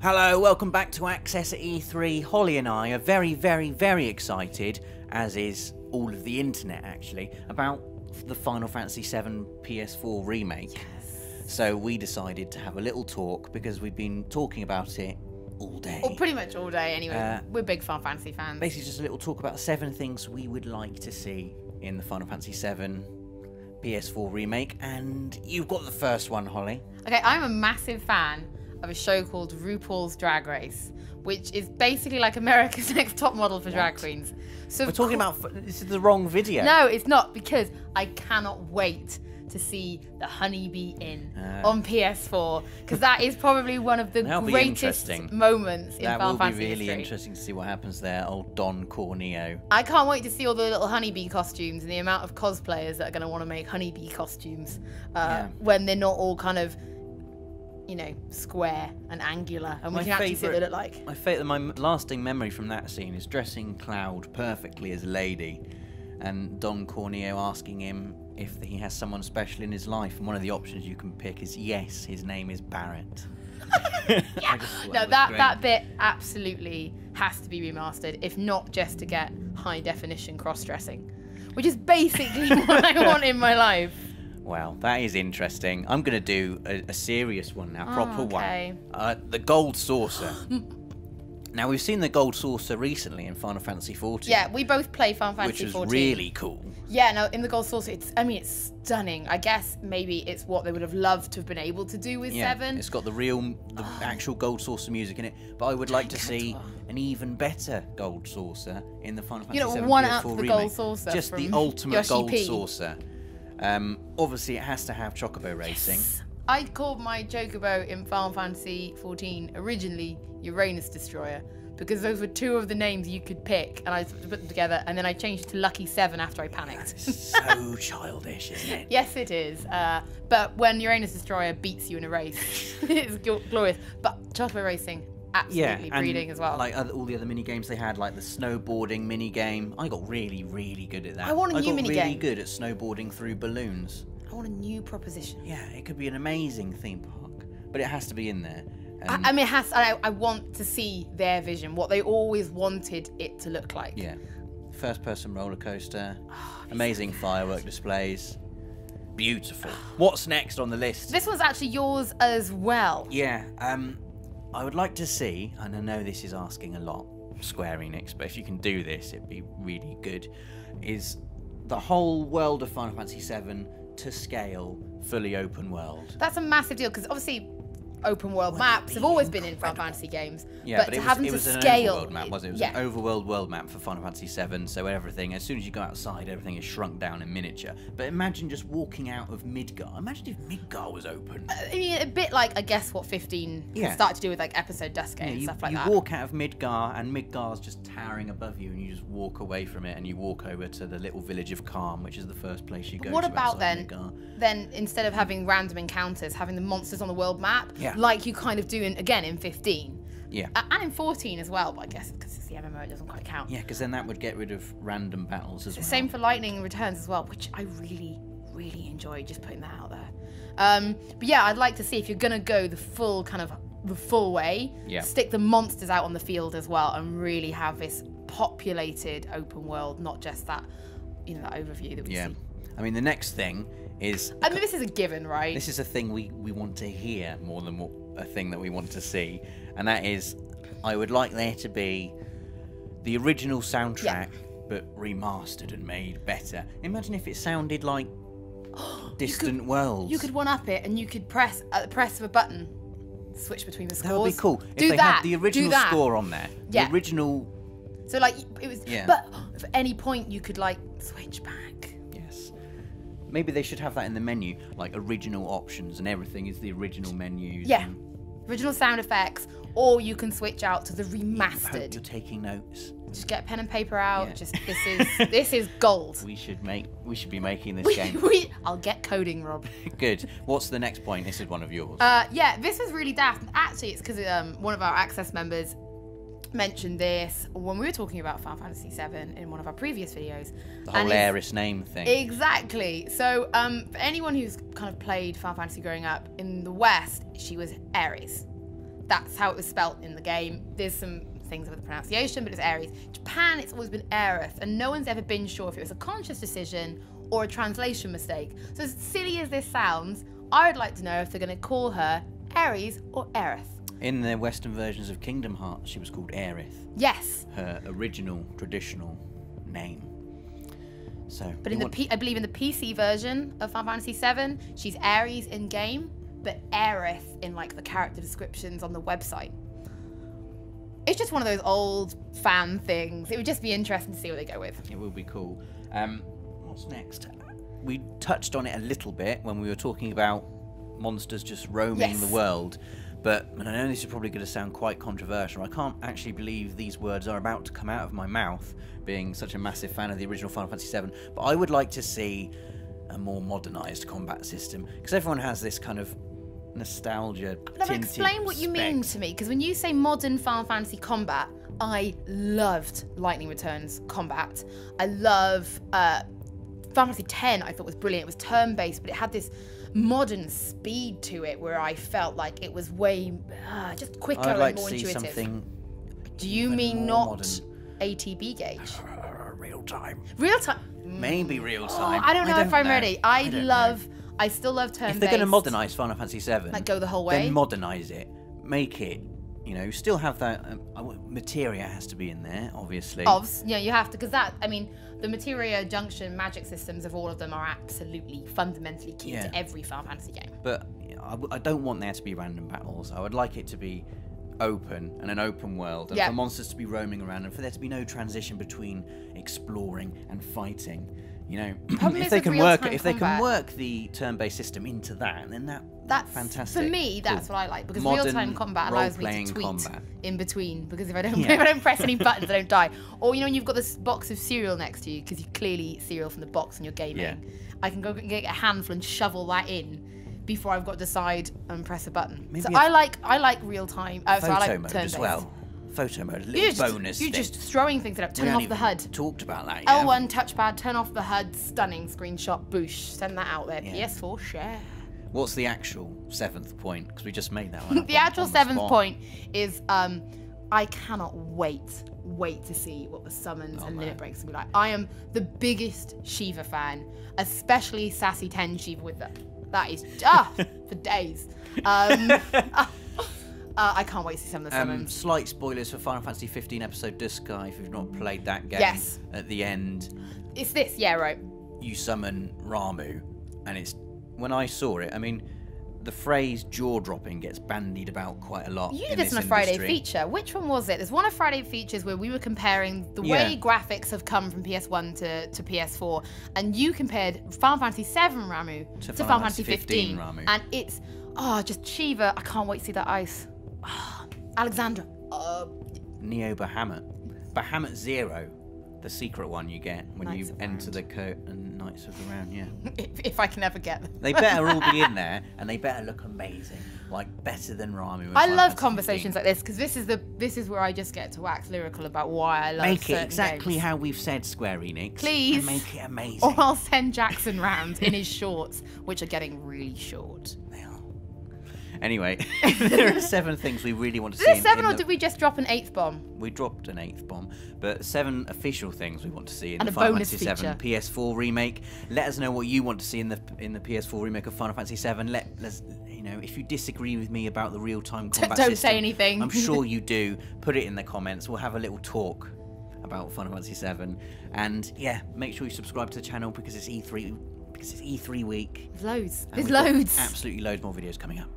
Hello, welcome back to Access at E3. Holly and I are very, very, very excited, as is all of the internet actually, about the Final Fantasy VII PS4 Remake. Yes. So we decided to have a little talk because we've been talking about it all day. Well, pretty much all day anyway. We're big Final Fantasy fans. Basically just a little talk about 7 things we would like to see in the Final Fantasy VII PS4 Remake. And you've got the first one, Holly. Okay, I'm a massive fan of a show called RuPaul's Drag Race, which is basically like America's Next Top Model for drag queens. So we're talking about... This is the wrong video. No, it's not, because I cannot wait to see the Honeybee Inn on PS4, because that is probably one of the greatest moments in Final Fantasy That will be really history. interesting to see what happens there, old Don Corneo. I can't wait to see all the little honeybee costumes and the amount of cosplayers that are going to want to make honeybee costumes when they're not all kind of, you know, square and angular, and we can actually see what they look like. My lasting memory from that scene is dressing Cloud perfectly as a lady, and Don Corneo asking him if he has someone special in his life, and one of the options you can pick is yes, his name is Barrett. Yeah. No, that bit absolutely has to be remastered, if not just to get high definition cross-dressing, which is basically what I want in my life. Well, that is interesting. I'm going to do a serious one now, proper one. The Gold Saucer. Now, we've seen the Gold Saucer recently in Final Fantasy XIV. Yeah, we both play Final Fantasy XIV. Which was really cool. Yeah, no, in the Gold Saucer, it's stunning. I guess maybe it's what they would have loved to have been able to do with 7. It's got the actual Gold Saucer music in it. But I would like to see an even better Gold Saucer in the Final Fantasy VII one PS4 up the Remake. Gold Saucer. Just the ultimate Gold Saucer. Obviously, it has to have Chocobo Racing. I called my Chocobo in Final Fantasy XIV originally Uranus Destroyer, because those were 2 of the names you could pick, and I put them together, and then I changed to Lucky 7 after I panicked. So childish, isn't it? Yes, it is. But when Uranus Destroyer beats you in a race, it's glorious. But Chocobo Racing, absolutely breeding as well. Like all the other mini games they had, like the snowboarding mini game. I got really, really good at that. I want a new mini game. I got really good at snowboarding through balloons. I want a new proposition. Yeah, it could be an amazing theme park, but it has to be in there. I mean, it has. I want to see their vision, what they always wanted it to look like. Yeah, first-person roller coaster, amazing firework displays, beautiful. What's next on the list? This one's actually yours as well. Yeah. I would like to see, and I know this is asking a lot, Square Enix, but if you can do this, it'd be really good, is the whole world of Final Fantasy VII to scale, fully open world. That's a massive deal, because obviously open world maps have always been in Final Fantasy games. Yeah, but it was an overworld map, wasn't it? It was an overworld world map for Final Fantasy VII, so everything, as soon as you go outside, everything is shrunk down in miniature. But imagine just walking out of Midgar. Imagine if Midgar was open. I mean, a bit like, I guess, what 15 started to do with, like, Episode Dusk and stuff like that. You walk out of Midgar, and Midgar's just towering above you, and you just walk away from it, and you walk over to the little village of Calm, which is the first place you go to. What about Midgar. then, instead of having random encounters, having the monsters on the world map, like you kind of do again in 15. Yeah. And in 14 as well, but I guess because it's the MMO, it doesn't quite count. Yeah, because then that would get rid of random battles as well. Same for Lightning Returns as well, which I really, really enjoy, just putting that out there. But yeah, I'd like to see if you're going to go the full way, stick the monsters out on the field as well, and really have this populated open world, not just that, that overview that we see. I mean, the next thing is... I mean, this is a given, right? This is a thing we want to hear more than a thing that we want to see. And that is, I would like there to be the original soundtrack, but remastered and made better. Imagine if it sounded like Distant Worlds. You could one-up it, and you could press at the press of a button, switch between the scores. That would be cool. If they had the original score on there. Yeah. The original... So, like, it was... Yeah. But at any point, you could, like, switch back. Yes. Maybe they should have that in the menu, like original options, and everything is the original menus. Yeah. Original sound effects, or you can switch out to the remastered. I hope you're taking notes. Just get pen and paper out. Yeah. Just this is gold. We should be making this game. I'll get coding, Rob. Good. What's the next point? This is one of yours. Yeah, this is really daft. Actually, it's because one of our Access members mentioned this when we were talking about Final Fantasy VII in one of our previous videos. The whole Aeris name thing. Exactly. So, for anyone who's kind of played Final Fantasy growing up, in the West, she was Ares. That's how it was spelt in the game. There's some things with the pronunciation, but it's Aries. Japan, it's always been Aerith, and no one's ever been sure if it was a conscious decision or a translation mistake. So as silly as this sounds, I would like to know if they're going to call her Aries or Aerith. In the Western versions of Kingdom Hearts, she was called Aerith. Yes. Her original traditional name. So, but I believe in the PC version of Final Fantasy VII, she's Aries in game, but Aerith in like the character descriptions on the website. It's just one of those old fan things. It would just be interesting to see what they go with. It will be cool. What's next? We touched on it a little bit when we were talking about monsters just roaming the world. But, and I know this is probably going to sound quite controversial, I can't actually believe these words are about to come out of my mouth, being such a massive fan of the original Final Fantasy VII, but I would like to see a more modernised combat system, because everyone has this kind of nostalgia tinted explain what you mean to me, because when you say modern Final Fantasy combat, I loved Lightning Returns combat. I love Final Fantasy X, I thought was brilliant. It was turn-based, but it had this modern speed to it where I felt like it was way just quicker and more intuitive. Something Do you mean not modern? ATB gauge? Real time. Real time? Maybe real time. I don't know if I'm ready. I still love turn-based. If they're going to modernise Final Fantasy VII, like go the whole way, then modernise it. Make it, you know, still have that. Materia has to be in there, obviously. Yeah, you have to, because that, I mean, the Materia Junction magic systems of all of them are absolutely fundamentally key to every Final Fantasy game. But I don't want there to be random battles. I would like it to be open and an open world, and for monsters to be roaming around, and for there to be no transition between exploring and fighting. You know, if they can work the turn-based system into that, then that's fantastic. For me, that's what I like, because real-time combat allows me to tweet in between. Because if I don't press any buttons, I don't die. Or you know, when you've got this box of cereal next to you, because you clearly eat cereal from the box and you're gaming, I can go and get a handful and shovel that in before I've got to decide and press a button. So I like real-time. So I like mode turn-based as well. Photo mode, a little bonus. You're just throwing things at it. Turn off the HUD. Talked about that. L1 touchpad. Turn off the HUD. Stunning screenshot. Boosh. Send that out there. PS4 share. What's the actual 7th point? Because we just made that one. The actual 7th point is I cannot wait to see what the summons and limit breaks will be like. I am the biggest Shiva fan, especially Sassy 10 Shiva with that. That is for days. I can't wait to see some of the summons. Slight spoilers for Final Fantasy 15 Episode Duskai if you've not played that game. Yes. At the end, it's this, right. You summon Ramu, and it's when I saw it. I mean, the phrase jaw-dropping gets bandied about quite a lot. You did this on a Friday feature. Which one was it? There's one of Friday features where we were comparing the way graphics have come from PS1 to PS4, and you compared Final Fantasy VII Ramu to Final Fantasy 15 Ramu, and it's just Shiva. I can't wait to see that ice. Alexandra. Neo Bahamut. Bahamut Zero, the secret one you get when Knights you enter the Knights of the Round, if I can ever get them. They better all be in there, and they better look amazing, like better than Ramu. I love conversations like this, because this is where I just get to wax lyrical about why I love Make it exactly games. How we've said, Square Enix. Please. And make it amazing. Or I'll send Jackson round in his shorts, which are getting really short. They are. Anyway, there are 7 things we really want to see. Is there 7 or did we just drop an 8th bomb? We dropped an 8th bomb, but 7 official things we want to see in and the Final Fantasy VII PS4 remake. Let us know what you want to see in the PS4 remake of Final Fantasy VII. Let us, you know, if you disagree with me about the real-time combat system, don't say anything. I'm sure you do. Put it in the comments. We'll have a little talk about Final Fantasy VII, and make sure you subscribe to the channel because it's E3 week. There's loads. There's loads. Absolutely loads more videos coming up.